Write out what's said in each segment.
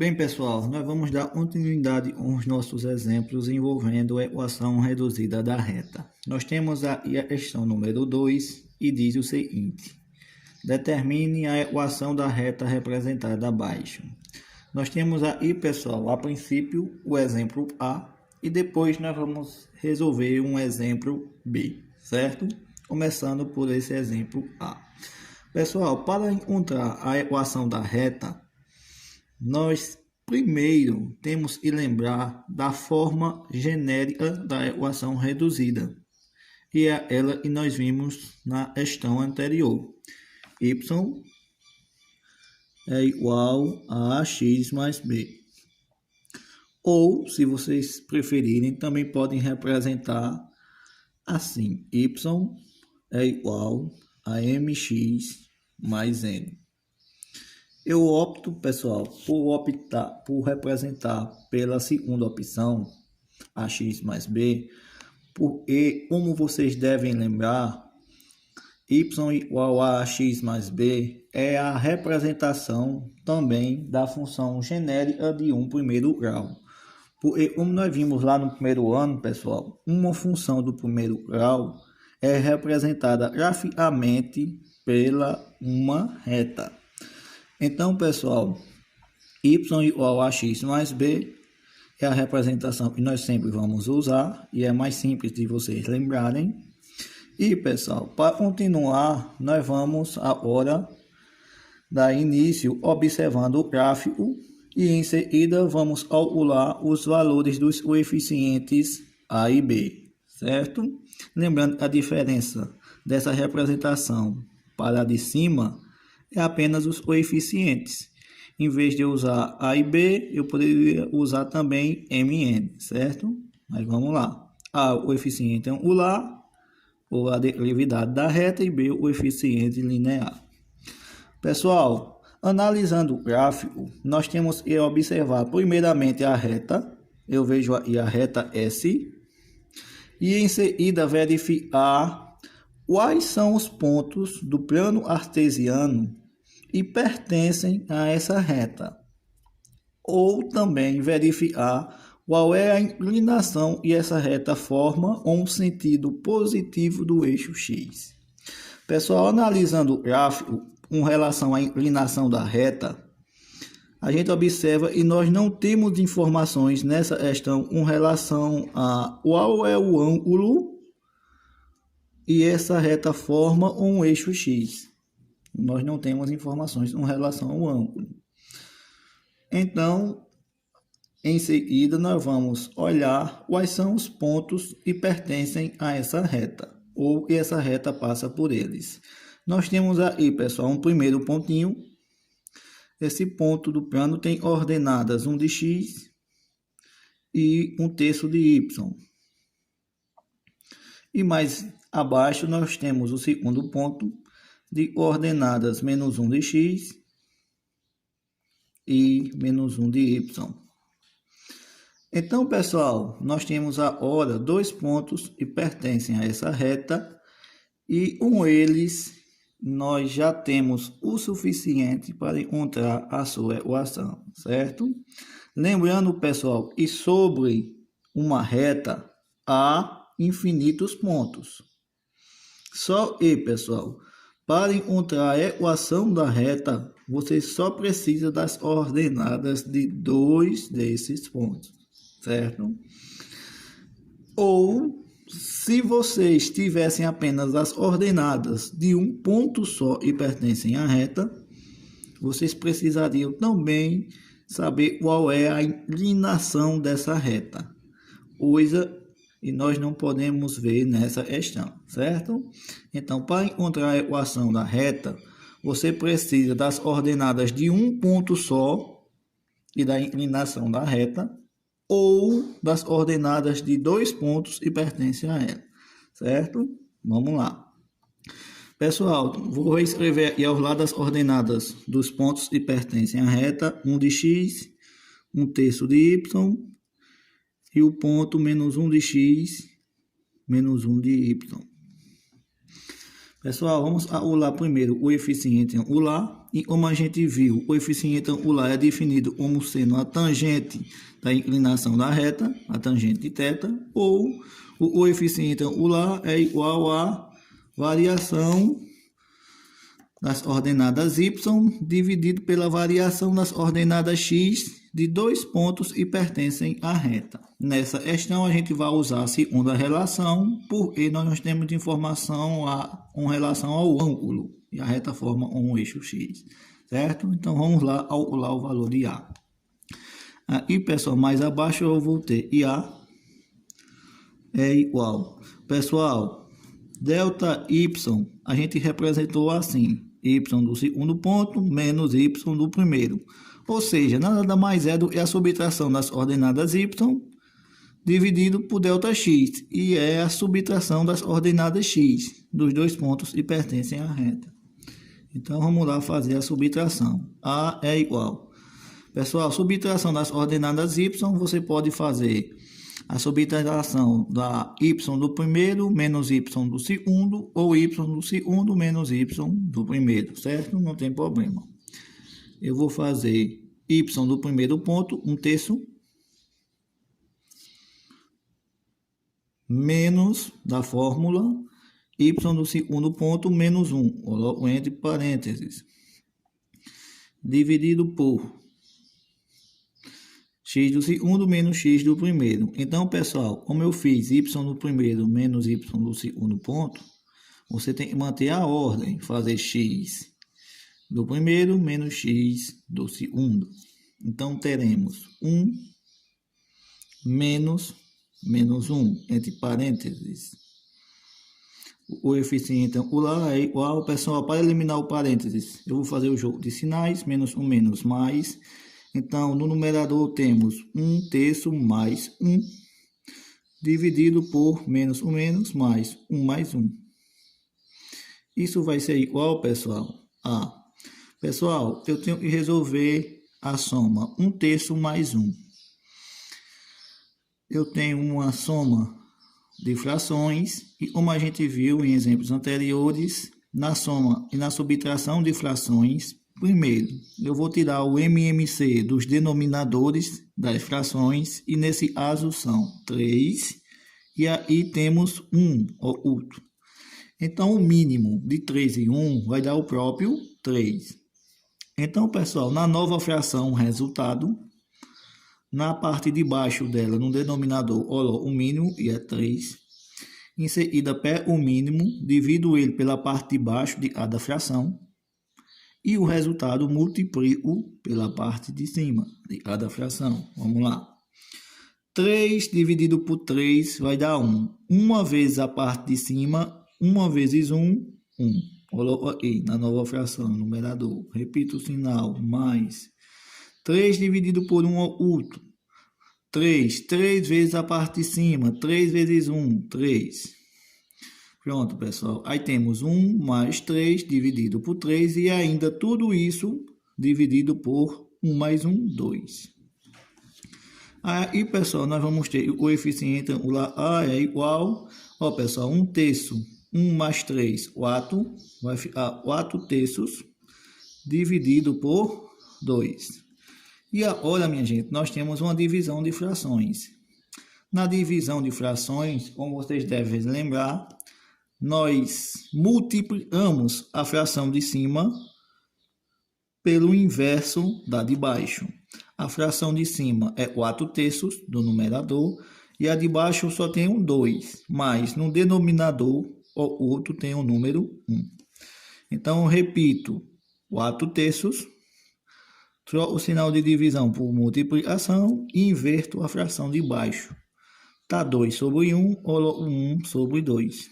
Bem, pessoal, nós vamos dar continuidade aos nossos exemplos envolvendo a equação reduzida da reta. Nós temos aí a questão número 2 e diz o seguinte: determine a equação da reta representada abaixo. Nós temos aí, pessoal, a princípio o exemplo A e depois nós vamos resolver um exemplo B, certo? Começando por esse exemplo A. Pessoal, para encontrar a equação da reta, nós primeiro temos que lembrar da forma genérica da equação reduzida, e é ela que nós vimos na questão anterior. Y é igual a x mais b. Ou, se vocês preferirem, também podem representar assim: y é igual a mx mais n. Eu opto, pessoal, por representar pela segunda opção, ax mais b, porque, como vocês devem lembrar, y igual a x mais b é a representação também da função genérica de um primeiro grau. Porque, como nós vimos lá no primeiro ano, pessoal, uma função do primeiro grau é representada graficamente pela uma reta. Então, pessoal, y igual a x mais b é a representação que nós sempre vamos usar e é mais simples de vocês lembrarem. E, pessoal, para continuar, nós vamos agora dar início observando o gráfico e em seguida vamos calcular os valores dos coeficientes A e B, certo? Lembrando que a diferença dessa representação para a de cima é apenas os coeficientes. Em vez de usar A e B, eu poderia usar também MN, certo? Mas vamos lá. A, o coeficiente angular, ou a declividade da reta, e B, o coeficiente linear. Pessoal, analisando o gráfico, nós temos que observar primeiramente a reta. Eu vejo aí a reta S. E em seguida verificar quais são os pontos do plano artesiano e pertencem a essa reta, ou também verificar qual é a inclinação que essa reta forma um sentido positivo do eixo X. Pessoal, analisando o gráfico com relação à inclinação da reta, a gente observa e nós não temos informações nessa questão com relação a qual é o ângulo e essa reta forma um eixo X. Nós não temos informações com relação ao ângulo. Então, em seguida, nós vamos olhar quais são os pontos que pertencem a essa reta, ou que essa reta passa por eles. Nós temos aí, pessoal, um primeiro pontinho. Esse ponto do plano tem ordenadas 1 de x e 1/3 de y. E mais abaixo nós temos o segundo ponto, de coordenadas -1 de x e -1 de y. Então, pessoal, nós temos agora dois pontos que pertencem a essa reta e com eles nós já temos o suficiente para encontrar a sua equação, certo? Lembrando, pessoal, que sobre uma reta há infinitos pontos. Só que, pessoal, para encontrar a equação da reta, você só precisa das ordenadas de dois desses pontos, certo? Ou, se vocês tivessem apenas as ordenadas de um ponto só e pertencem à reta, vocês precisariam também saber qual é a inclinação dessa reta, coisa e nós não podemos ver nessa questão, certo? Então, para encontrar a equação da reta, você precisa das ordenadas de um ponto só e da inclinação da reta, ou das ordenadas de dois pontos e pertencem a ela, certo? Vamos lá. Pessoal, vou escrever aqui ao lado das ordenadas dos pontos que pertencem à reta, 1 de x, 1/3 de y, e o ponto -1 de x, -1 de y. Pessoal, vamos anular primeiro o coeficiente angular. E como a gente viu, o coeficiente angular é definido como sendo a tangente da inclinação da reta, a tangente de θ, ou o coeficiente angular é igual à variação das ordenadas y dividido pela variação das ordenadas x de dois pontos e pertencem à reta. Nessa questão, a gente vai usar a segunda relação, porque nós temos informação com relação ao ângulo, e a reta forma um eixo x, certo? Então, vamos lá calcular o valor de A. Aqui, pessoal, mais abaixo eu vou ter IA é igual. Pessoal, delta y, a gente representou assim, y do segundo ponto menos y do primeiro. Ou seja, nada mais é do que a subtração das ordenadas y dividido por delta x, e é a subtração das ordenadas x dos dois pontos e pertencem à reta. Então, vamos lá fazer a subtração. A é igual. Pessoal, subtração das ordenadas y, você pode fazer a subtração da y do primeiro menos y do segundo, ou y do segundo menos y do primeiro, certo? Não tem problema. Eu vou fazer y do primeiro ponto, 1/3, menos da fórmula y do segundo ponto menos 1, coloco entre parênteses, dividido por x do segundo menos x do primeiro. Então, pessoal, como eu fiz y do primeiro menos y do segundo ponto, você tem que manter a ordem, fazer x do primeiro menos x do segundo. Então, teremos 1 menos 1, entre parênteses. O coeficiente angular é igual, pessoal, para eliminar o parênteses, eu vou fazer o jogo de sinais, menos 1 menos mais. Então, no numerador temos 1/3 mais 1, dividido por menos 1 menos mais 1 mais 1. Isso vai ser igual, pessoal, a... Pessoal, eu tenho que resolver a soma 1/3 mais 1. Eu tenho uma soma de frações e, como a gente viu em exemplos anteriores, na soma e na subtração de frações, primeiro, eu vou tirar o MMC dos denominadores das frações, e nesse caso são 3, e aí temos 1 oculto. Então, o mínimo de 3 e 1 vai dar o próprio 3. Então, pessoal, na nova fração resultado, na parte de baixo dela, no denominador, o mínimo, e é 3. Em seguida, pego o mínimo, divido ele pela parte de baixo de cada fração, e o resultado multiplico pela parte de cima de cada fração. Vamos lá. 3 dividido por 3 vai dar 1. 1 vezes a parte de cima, 1 vezes 1, 1. Coloco aqui na nova fração, numerador. Repito o sinal, mais 3 dividido por 1 oculto. 3 vezes a parte de cima, 3 vezes 1, 3. Pronto, pessoal. Aí temos 1 mais 3 dividido por 3 e ainda tudo isso dividido por 1 mais 1, 2. Aí, pessoal, nós vamos ter o coeficiente angular A é igual, pessoal, 1/3, 1 mais 3, 4, vai ficar 4/3 dividido por 2. E olha, minha gente, nós temos uma divisão de frações. Na divisão de frações, como vocês devem lembrar, nós multiplicamos a fração de cima pelo inverso da de baixo. A fração de cima é 4/3 do numerador e a de baixo só tem um 2, mas no denominador o outro tem o número 1. Então, eu repito, 4/3, troco o sinal de divisão por multiplicação e inverto a fração de baixo. Tá 2 sobre 1, ou 1 sobre 2.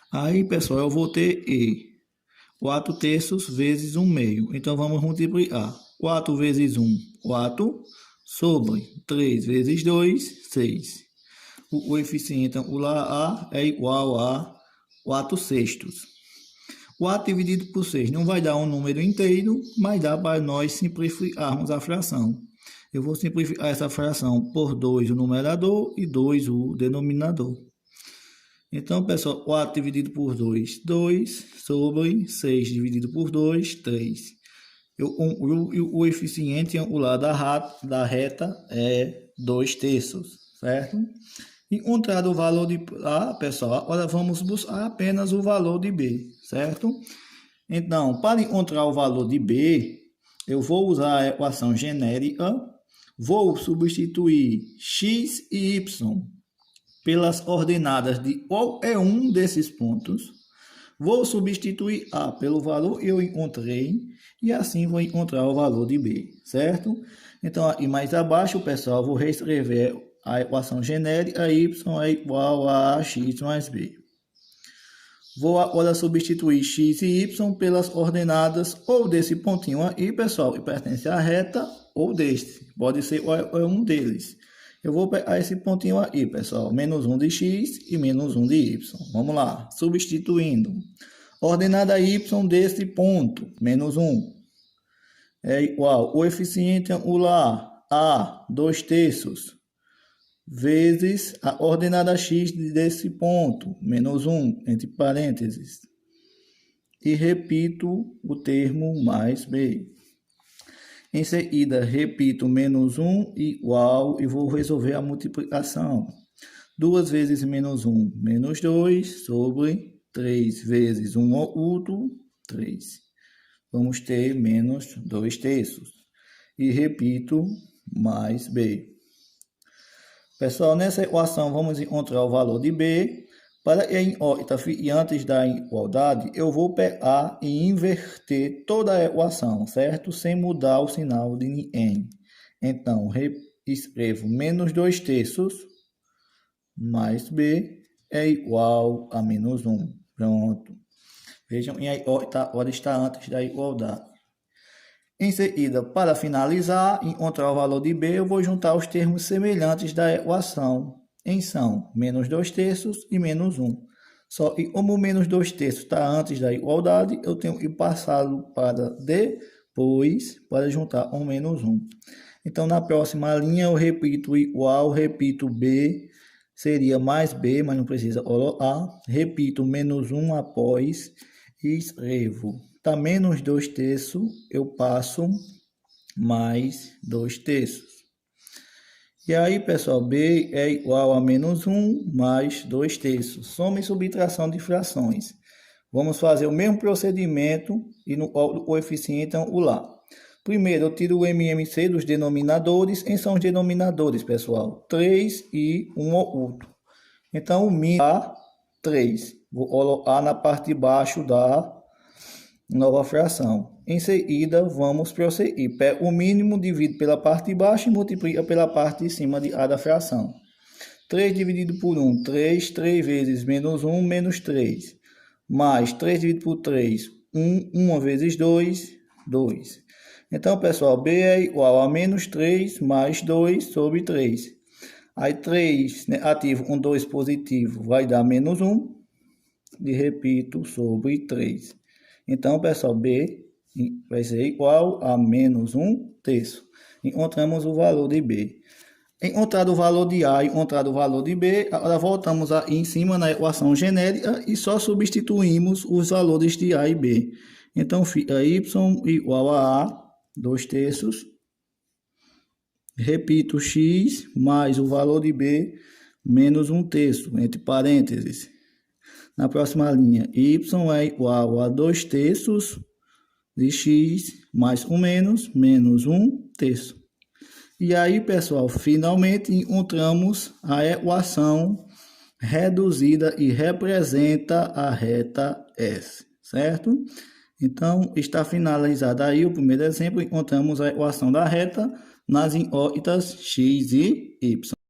Aí, pessoal, eu vou ter 4/3 vezes 1/2. Então, vamos multiplicar. 4 vezes 1, 4, sobre 3 vezes 2, 6. O coeficiente angular A é igual a 4/6. 4 dividido por 6 não vai dar um número inteiro, mas dá para nós simplificarmos a fração. Eu vou simplificar essa fração por 2 o numerador e 2 o denominador. Então, pessoal, 4 dividido por 2, 2, sobre 6 dividido por 2, 3. O coeficiente angular da reta é 2/3, certo? Encontrado o valor de A, pessoal, agora vamos buscar apenas o valor de B, certo? Então, para encontrar o valor de B, eu vou usar a equação genérica, vou substituir x e y pelas ordenadas de qualquer um desses pontos, vou substituir A pelo valor que eu encontrei e assim vou encontrar o valor de B, certo? Então, aqui mais abaixo, pessoal, vou reescrever a equação genérica, y é igual a x mais b. Vou agora substituir x e y pelas ordenadas ou desse pontinho aí, pessoal, que pertence à reta, ou deste. Pode ser um deles. Eu vou pegar esse pontinho aí, pessoal, menos 1 de x e menos 1 de y. Vamos lá, substituindo. Ordenada y desse ponto, menos 1, é igual ao coeficiente angular A, 2/3, vezes a ordenada x desse ponto, menos 1, entre parênteses. E repito o termo mais b. Em seguida, repito menos 1 igual e vou resolver a multiplicação. 2 vezes menos 1, menos 2, sobre 3 vezes 1 oculto, 3. Vamos ter menos 2/3. E repito mais b. Pessoal, nessa equação vamos encontrar o valor de B. Para em órbita e antes da igualdade, eu vou pegar e inverter toda a equação, certo? Sem mudar o sinal de N. Então, escrevo menos 2/3 mais B é igual a menos 1. Pronto. Vejam, e a órbita agora está antes da igualdade. Em seguida, para finalizar, encontrar o valor de B, eu vou juntar os termos semelhantes da equação. São menos 2/3 e menos 1. Só que como o menos 2/3 está antes da igualdade, eu tenho que passá-lo para depois, para juntar com menos 1. Então, na próxima linha, eu repito igual, repito B, seria mais B, mas não precisa colocar. Repito menos 1 após e escrevo. Está menos 2/3, eu passo mais 2/3. E aí, pessoal, B é igual a menos 1 mais 2/3. Soma e subtração de frações. Vamos fazer o mesmo procedimento e no coeficiente angular. Primeiro, eu tiro o MMC dos denominadores. Quem são os denominadores, pessoal? 3 e 1 oculto. Então, o mínimo é 3. Vou colocar na parte de baixo da nova fração. Em seguida, vamos prosseguir. Pega o mínimo, divide pela parte de baixo e multiplica pela parte de cima de cada fração. 3 dividido por 1, 3. 3 vezes menos 1, menos 3. Mais 3 dividido por 3, 1. 1 vezes 2, 2. Então, pessoal, B é igual a menos 3 mais 2 sobre 3. Aí 3 negativo com 2 positivo vai dar menos 1. E repito, sobre 3. Então, pessoal, B vai ser igual a menos 1/3. Encontramos o valor de B. Encontrado o valor de A e encontrado o valor de B, agora voltamos aí em cima na equação genérica e só substituímos os valores de A e B. Então, fica y igual a 2/3. Repito, x mais o valor de B menos 1/3, entre parênteses. Na próxima linha, y é igual a 2/3 de x mais 1 menos 1/3. E aí, pessoal, finalmente encontramos a equação reduzida e representa a reta S, certo? Então, está finalizado aí o primeiro exemplo. Encontramos a equação da reta nas órbitas x e y.